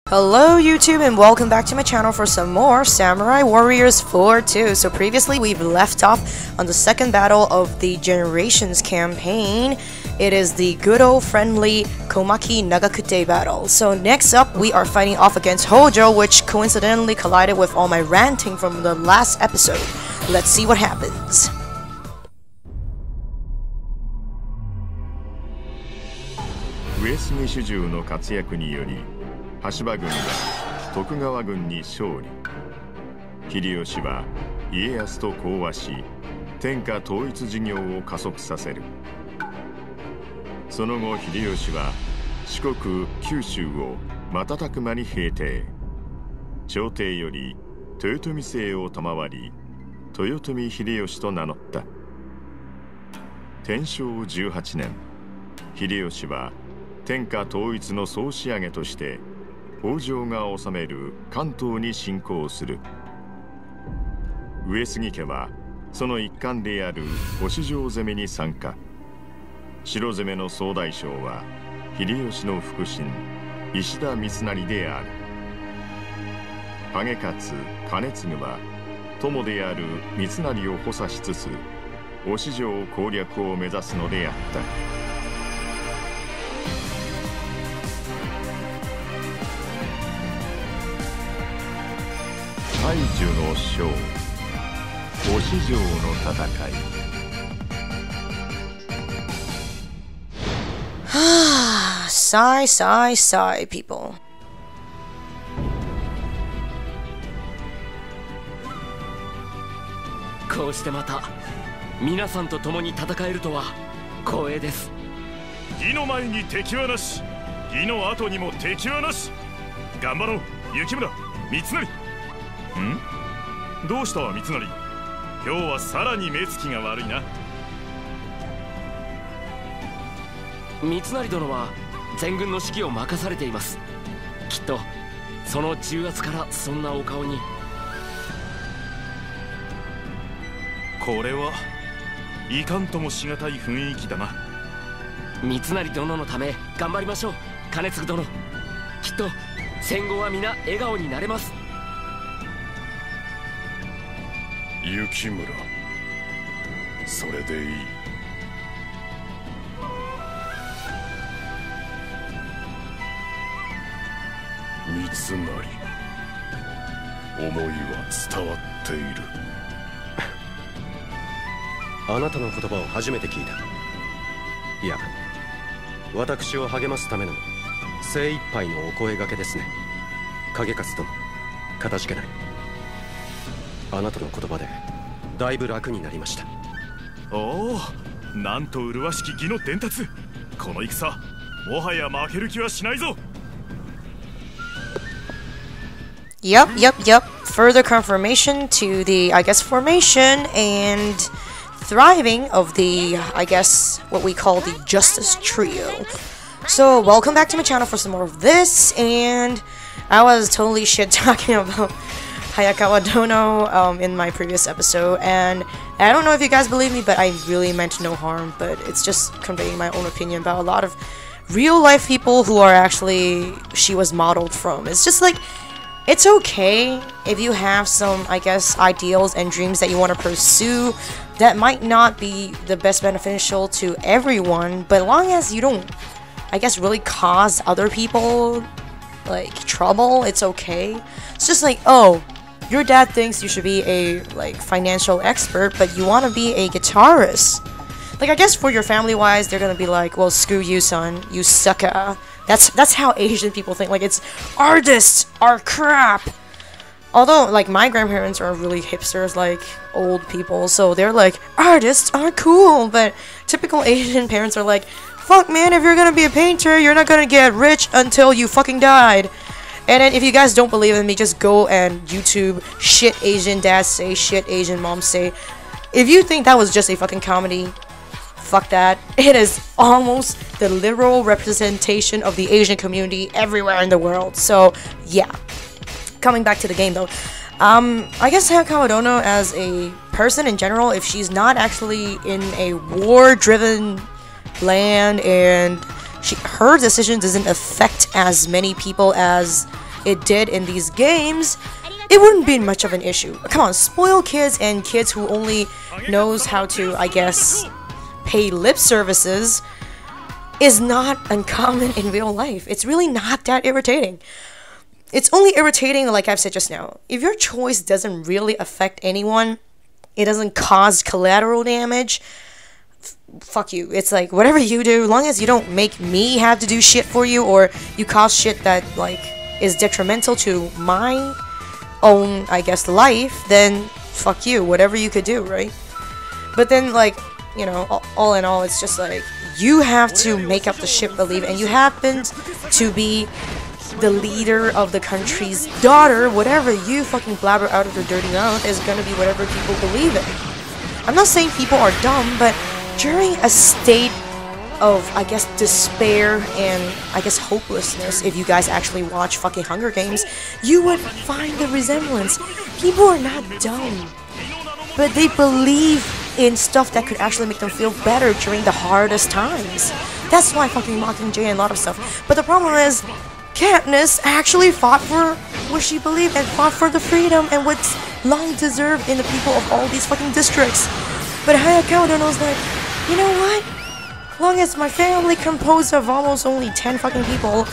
Hello YouTube and welcome back to my channel for some more Samurai Warriors 4 2. So previously we've left off on the second battle of the Generations campaign. It is the good old friendly Komaki Nagakute battle. So next up we are fighting off against Hojo, which coincidentally collided with all my ranting from the last episode. Let's see what happens.羽柴軍が徳川軍に勝利。秀吉は家康と講和し、天下統一事業を加速させる。その後秀吉は四国九州を瞬く間に平定。朝廷より豊臣姓を賜り、豊臣秀吉と名乗った。天正18年、秀吉は天下統一の総仕上げとして北条が治める関東に侵攻する。上杉家はその一環である忍城攻めに参加。城攻めの総大将は秀吉の腹心石田三成である。景勝兼続は友である三成を補佐しつつ忍城攻略を目指すのであった。大樹の将、忍城の戦い。Sigh, sigh, sigh, people. こうしてまた皆さんと共に戦えるとは光栄です。義の前に敵はなし、義の後にも敵はなし。頑張ろう、雪村、三成。どうした三成、今日はさらに目つきが悪いな。三成殿は全軍の指揮を任されています。きっとその重圧からそんなお顔に。これはいかんともしがたい雰囲気だな。三成殿のため頑張りましょう。兼続殿、きっと戦後は皆笑顔になれます。雪村、それでいい。三成、思いは伝わっている。あなたの言葉を初めて聞いた。いや、私を励ますための精一杯のお声掛けですね。景勝殿、かたじけない。あなたの言葉でだいぶ楽になりました。おお、なんと麗しき義の伝達。この戦、もはや負ける気はしないぞ。Yep. Further confirmation to the, I guess, formation and thriving of the, I guess, what we call the Justice Trio. So, welcome back to my channel for some more of this, and I was totally shit talking about Hayakawa Dono in my previous episode, and I don't know if you guys believe me, but I really meant no harm, but it's just conveying my own opinion about a lot of real life people who are actually she was modeled from. It's just like, it's okay if you have some, I guess, ideals and dreams that you want to pursue that might not be the best beneficial to everyone, but as long as you don't, I guess, really cause other people like trouble, it's okay. It's just like, oh, your dad thinks you should be a like financial expert, but you want to be a guitarist. Like, I guess for your family wise, they're gonna be like, well, screw you, son, you sucker. That's how Asian people think. Like, it's artists are crap. Although, like, my grandparents are really hipsters, like old people, so they're like, artists are cool. But typical Asian parents are like, fuck, man, if you're gonna be a painter, you're not gonna get rich until you fucking died. And then if you guys don't believe in me, just go and YouTube shit Asian dads say, shit Asian moms say. If you think that was just a fucking comedy, fuck that. It is almost the literal representation of the Asian community everywhere in the world. So, yeah. Coming back to the game though. I guess Hayakawa Dono as a person in general, if she's not actually in a war-driven land and her decision doesn't affect as many people as it did in these games, it wouldn't be much of an issue. Come on, spoiled kids and kids who only knows how to, I guess, pay lip services is not uncommon in real life. It's really not that irritating. It's only irritating, like I've said just now, if your choice doesn't really affect anyone, it doesn't cause collateral damage, fuck you. It's like, whatever you do, as long as you don't make me have to do shit for you, or you cause shit that, like, is detrimental to my own, I guess, life, then fuck you. Whatever you could do, right? But then, like, you know, all in all, it's just like, you have to make up the shit believe, and you happen to be the leader of the country's daughter. Whatever you fucking blabber out of your dirty mouth is gonna be whatever people believe in. I'm not saying people are dumb, but during a state of, I guess, despair and, I guess, hopelessness, if you guys actually watch fucking Hunger Games, you would find the resemblance. People are not dumb, but they believe in stuff that could actually make them feel better during the hardest times. That's why fucking Mockingjay and a lot of stuff. But the problem is, Katniss actually fought for what she believed and fought for the freedom and what's long deserved in the people of all these fucking districts. But Hayakawa knows that, you know what? As long as my family, composed of almost only 10 fucking people,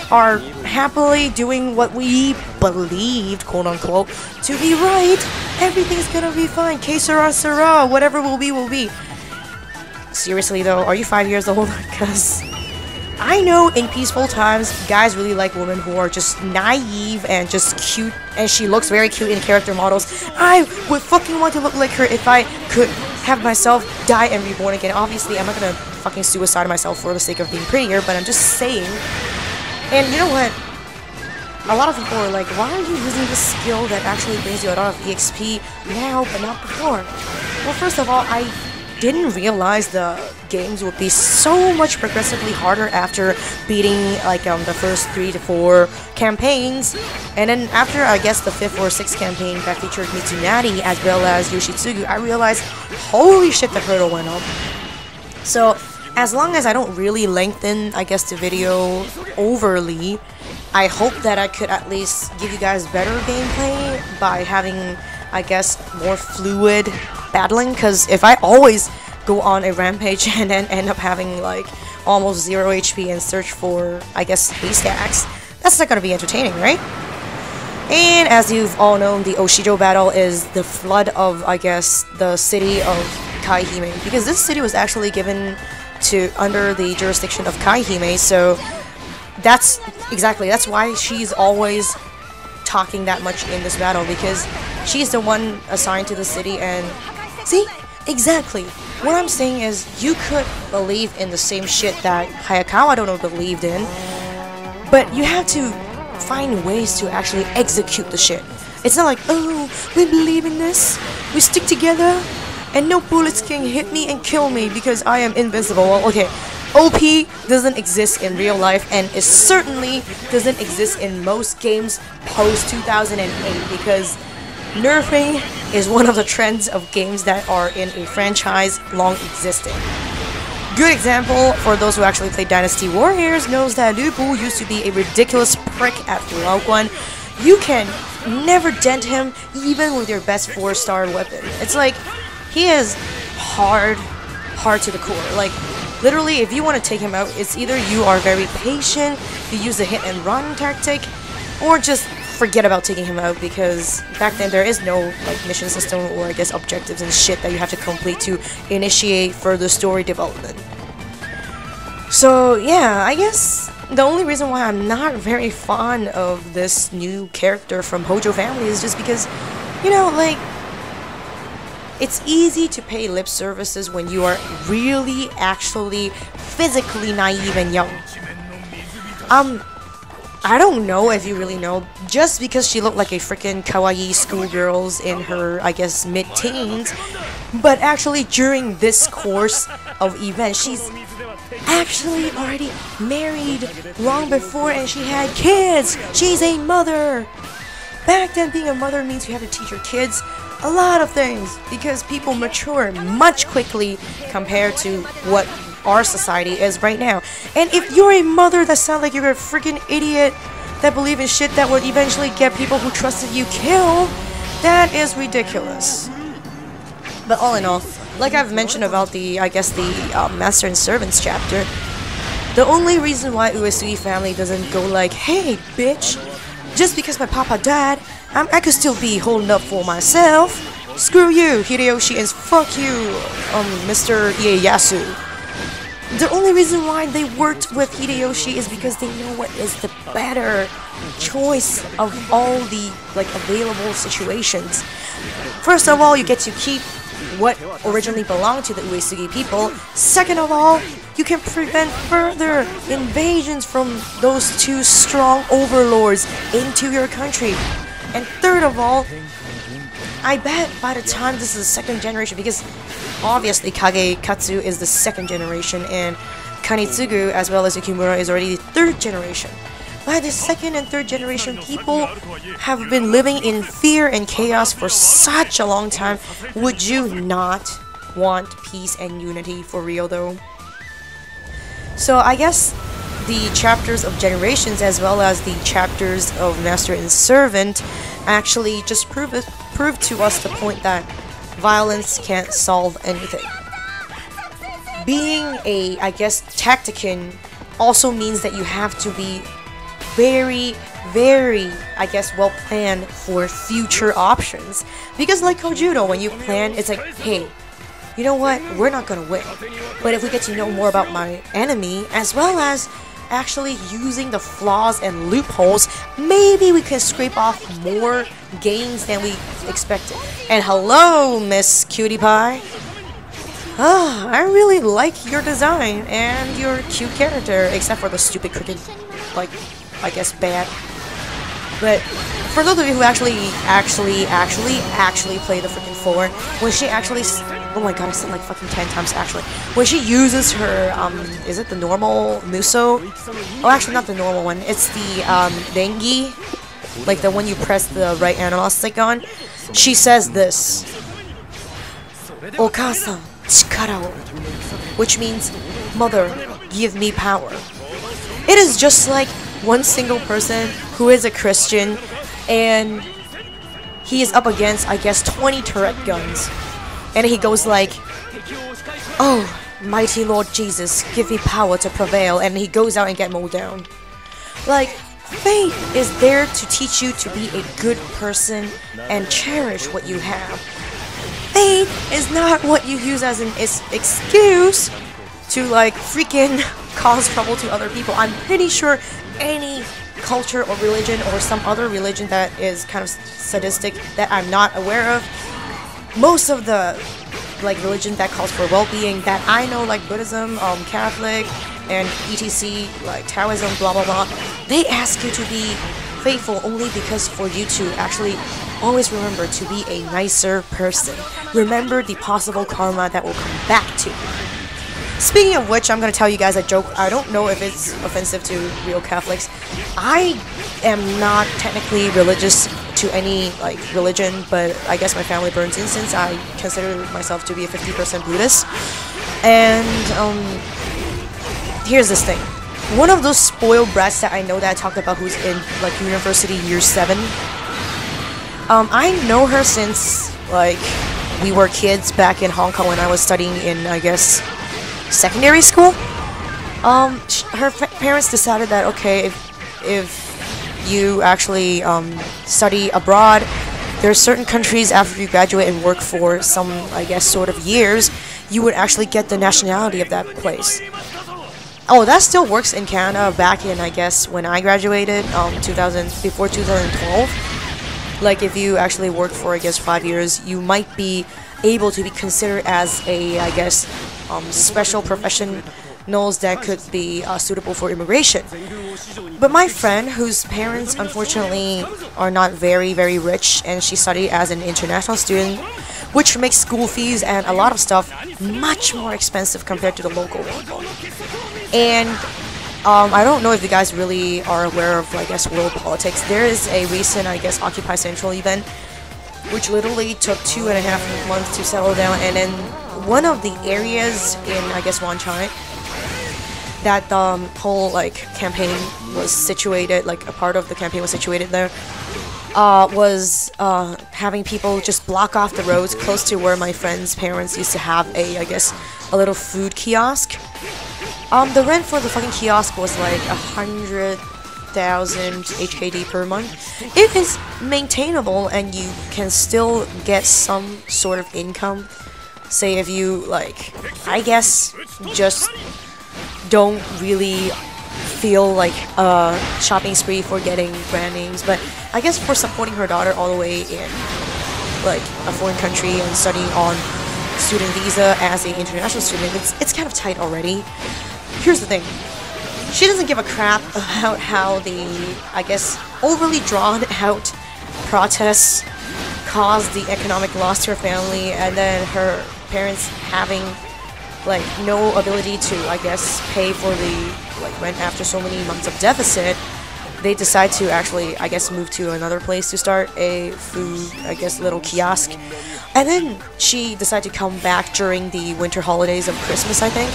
are happily doing what we believed, quote unquote, to be right, everything's gonna be fine. Que sera, sera. Whatever will be, will be. Seriously though, are you 5 years old? Because I know in peaceful times, guys really like women who are just naive and just cute, and she looks very cute in character models. I would fucking want to look like her if I could have myself die and reborn again. Obviously, I'm not gonna fucking suicide myself for the sake of being prettier, but I'm just saying. And you know what? A lot of people are like, why are you using this skill that actually brings you a lot of EXP now, but not before? Well, first of all, I didn't realize the games would be so much progressively harder after beating like the first 3 to 4 campaigns, and then after I guess the 5th or 6th campaign that featured Mitsunari as well as Yoshitsugu, I realized, holy shit, the hurdle went up. So as long as I don't really lengthen, I guess, the video overly, I hope that I could at least give you guys better gameplay by having, I guess, more fluid battling, because if I always go on a rampage and then end up having like almost 0 HP and search for, I guess, haystacks, that's not gonna be entertaining, right? And as you've all known, the Oshijo battle is the flood of, I guess, the city of Kaihime, because this city was actually given to under the jurisdiction of Kaihime, so that's why she's always talking that much in this battle, because she's the one assigned to the city. And see, exactly what I'm saying is, you could believe in the same shit that Hayakawa Dono believed in, but you have to find ways to actually execute the shit. It's not like, oh, we believe in this, we stick together, and no bullets can hit me and kill me because I am invincible. Well, okay, OP doesn't exist in real life, and it certainly doesn't exist in most games post 2008, because nerfing is one of the trends of games that are in a franchise long existing. Good example for those who actually played Dynasty Warriors knows that Lu Bu used to be a ridiculous prick at Laoguan. You can never dent him even with your best 4-star weapon. It's like, he is hard to the core. Like, literally, if you want to take him out, it's either you are very patient, you use the hit and run tactic, or just forget about taking him out, because back then there is no like mission system or I guess objectives and shit that you have to complete to initiate further story development. So yeah, I guess the only reason why I'm not very fond of this new character from Hojo family is just because, you know, like, it's easy to pay lip services when you are really actually physically naive and young. I don't know if you really know, just because she looked like a freaking kawaii schoolgirls in her, I guess, mid-teens, but actually during this course of events, she's actually already married long before, and she had kids. She's a mother. Back then, being a mother means you have to teach your kids a lot of things, because people mature much quickly compared to what our society is right now. And if you're a mother that sounds like you're a freaking idiot, that believe in shit that would eventually get people who trusted you killed, that is ridiculous. But all in all, like I've mentioned about the, I guess the Master and Servants chapter, the only reason why Uesugi family doesn't go like, hey bitch, just because my papa died, I could still be holding up for myself. Screw you, Hideyoshi, and fuck you, Mr. Ieyasu. The only reason why they worked with Hideyoshi is because they know what is the better choice of all the available situations. First of all, you get to keep what originally belonged to the Uesugi people. Second of all, you can prevent further invasions from those two strong overlords into your country. And third of all, I bet by the time this is the second generation, because obviously Kagekatsu is the second generation and Kanitsugu as well as Yukimura is already the third generation. By the second and third generation, people have been living in fear and chaos for such a long time. Would you not want peace and unity for real though? So I guess the chapters of generations as well as the chapters of Master and Servant actually just prove to us the point that violence can't solve anything. Being a, I guess, tactician also means that you have to be very, I guess, well planned for future options. Because like Kojudo, when you plan, it's like, hey, you know what, we're not gonna win. But if we get to know more about my enemy, as well as actually using the flaws and loopholes, maybe we can scrape off more gains than we expected. And hello, Miss Cutie Pie. Ah, I really like your design and your cute character, except for the stupid cricket, like, I guess bad. But for those of you who actually play the freaking 4, when she actually, oh my god, I said like fucking 10 times actually. When she uses her, is it the normal Muso? Oh, actually not the normal one. It's the Dengi, like the one you press the right analog stick on. She says this, Okasa chikara wo, which means mother, give me power. It is just like one single person who is a Christian and he is up against, I guess, 20 turret guns. And he goes like, oh, mighty Lord Jesus, give me power to prevail. And he goes out and get mowed down. Like, faith is there to teach you to be a good person and cherish what you have. Faith is not what you use as an excuse to like freaking cause trouble to other people. I'm pretty sure any culture or religion or some other religion that is kind of sadistic that I'm not aware of, most of the like religion that calls for well-being that I know, like Buddhism, Catholic, and etc, like Taoism, blah blah blah, they ask you to be faithful only because for you to actually always remember to be a nicer person. Remember the possible karma that will come back to you. Speaking of which, I'm gonna tell you guys a joke. I don't know if it's offensive to real Catholics. I am not technically religious to any like religion, but I guess my family burns incense. I consider myself to be a 50% Buddhist. And here's this thing. One of those spoiled brats that I know that I talked about who's in like university year 7. I know her since like we were kids back in Hong Kong when I was studying in, I guess, secondary school. Her parents decided that okay, if you actually study abroad, there are certain countries after you graduate and work for some, I guess, sort of years, you would actually get the nationality of that place. Oh, that still works in Canada back in, I guess, when I graduated, before 2012. Like, if you actually work for, I guess, 5 years, you might be able to be considered as a, I guess, special professionals that could be suitable for immigration. But my friend, whose parents unfortunately are not very, very rich, and she studied as an international student, which makes school fees and a lot of stuff much more expensive compared to the local people. And I don't know if you guys really are aware of, I guess, world politics. There is a recent, I guess, Occupy Central event, which literally took 2.5 months to settle down, and then one of the areas in, I guess, Wanchai, that whole like campaign was situated, like a part of the campaign was situated there, was having people just block off the roads close to where my friend's parents used to have a, I guess, a little food kiosk. The rent for the fucking kiosk was like 100,000 HKD per month. It is maintainable and you can still get some sort of income. Say if you, like, I guess, just don't really feel like a shopping spree for getting brand names, but I guess for supporting her daughter all the way in, like, a foreign country and studying on student visa as an international student, it's kind of tight already. Here's the thing. She doesn't give a crap about how the, I guess, overly drawn out protests caused the economic loss to her family, and then her parents having like no ability to, I guess, pay for the like rent after so many months of deficit. They decide to actually, I guess, move to another place to start a food, I guess, little kiosk. And then she decided to come back during the winter holidays of Christmas, I think.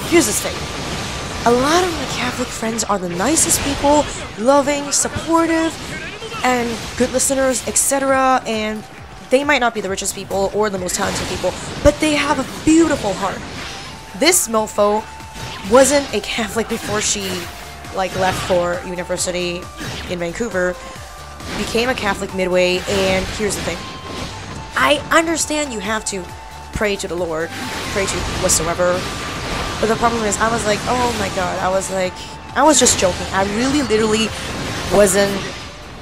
Here's this thing. A lot of my Catholic friends are the nicest people, loving, supportive, and good listeners, etc. And they might not be the richest people or the most talented people, but they have a beautiful heart. This mofo wasn't a Catholic before she like left for university in Vancouver, became a Catholic midway, and here's the thing. I understand you have to pray to the Lord, pray to whatsoever, but the problem is I was like, oh my god, I was just joking. I really literally wasn't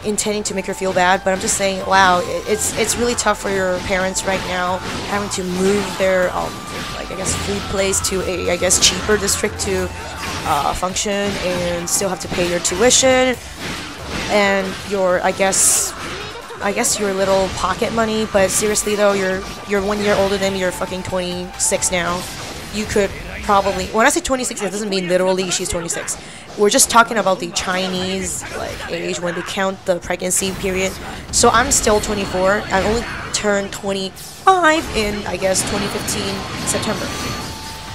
intending to make her feel bad, but I'm just saying, wow, it's really tough for your parents right now, having to move their like, I guess, food place to a, I guess, cheaper district to function, and still have to pay your tuition and your, I guess your little pocket money. But seriously though, you're 1 year older than me, you're fucking 26 now. You could probably, when I say 26, it doesn't mean literally she's 26. We're just talking about the Chinese like age when they count the pregnancy period. So I'm still 24. I only turned 25 in, I guess, 2015 September.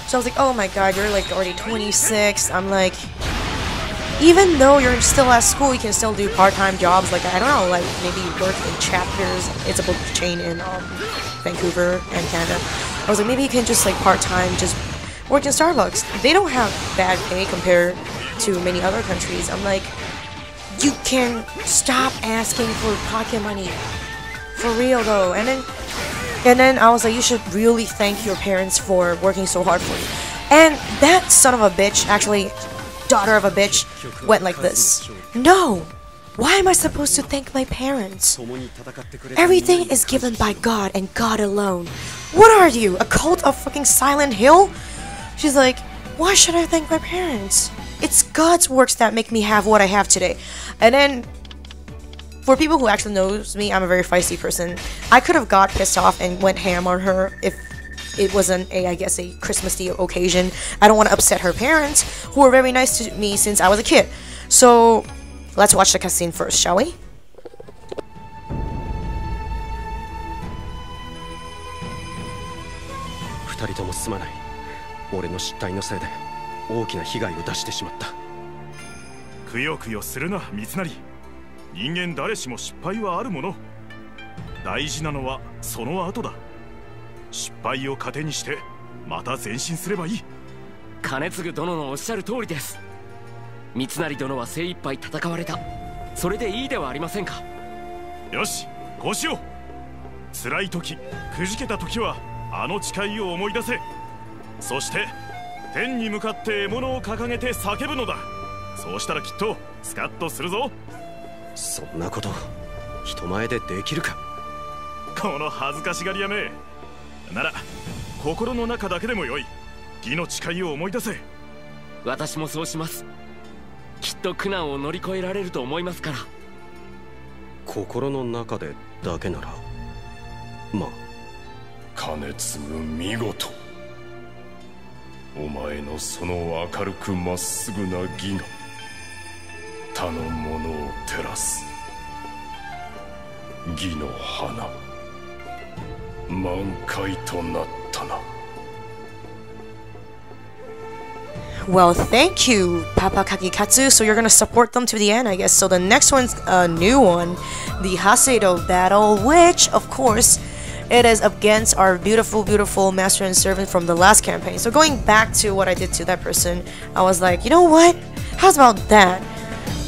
So I was like, oh my god, you're like already 26. I'm like, even though you're still at school, you can still do part-time jobs. Like, I don't know, like maybe work in Chapters. It's a book chain in Vancouver and Canada. I was like, maybe you can just like part-time just work in Starbucks. They don't have bad pay compared to many other countries. I'm like, you can stop asking for pocket money. For real though. And then I was like, you should really thank your parents for working so hard for you. And that son of a bitch, actually, daughter of a bitch, went like this. No! Why am I supposed to thank my parents? Everything is given by God and God alone. What are you? A cult of fucking Silent Hill? She's like, why should I thank my parents? It's God's works that make me have what I have today. And then, for people who actually knows me, I'm a very feisty person. I could have got pissed off and went ham on her if it wasn't a, I guess, a Christmas occasion. I don't want to upset her parents, who were very nice to me since I was a kid. So, let's watch the cutscene first, shall we?くよくよするな、三成。人間誰しも失敗はあるもの。大事なのはその後だ。失敗を糧にしてまた前進すればいい。兼続殿のおっしゃる通りです。三成殿は精一杯戦われた。それでいいではありませんか。よし、こうしよう。辛い時、くじけた時はあの誓いを思い出せ。そして天に向かって獲物を掲げて叫ぶのだ。そうしたらきっとスカッとするぞ。そんなこと人前でできるか。この恥ずかしがりやめ。なら心の中だけでもよい。義の誓いを思い出せ。私もそうします。きっと苦難を乗り越えられると思いますから。心の中でだけならまあ。兼継見事。お前のその明るくまっすぐな義が他の者を照らす。義の花満開となったな。Well, thank you, Papa Kakikatsu. So you're gonna support them to the end, I guess. So the next one's a new one, the Hasedo battle, which, of course, it is against our beautiful, beautiful master and servant from the last campaign. So going back to what I did to that person, I was like, you know what? How's about that?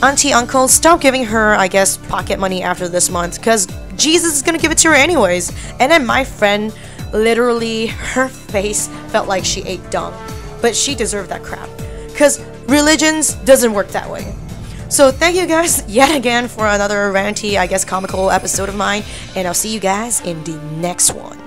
Auntie, uncle, stop giving her, I guess, pocket money after this month, because Jesus is gonna give it to her anyways. And then my friend, literally, her face felt like she ate dung. But she deserved that crap, because religions doesn't work that way. So thank you guys yet again for another ranty, I guess, comical episode of mine, and I'll see you guys in the next one.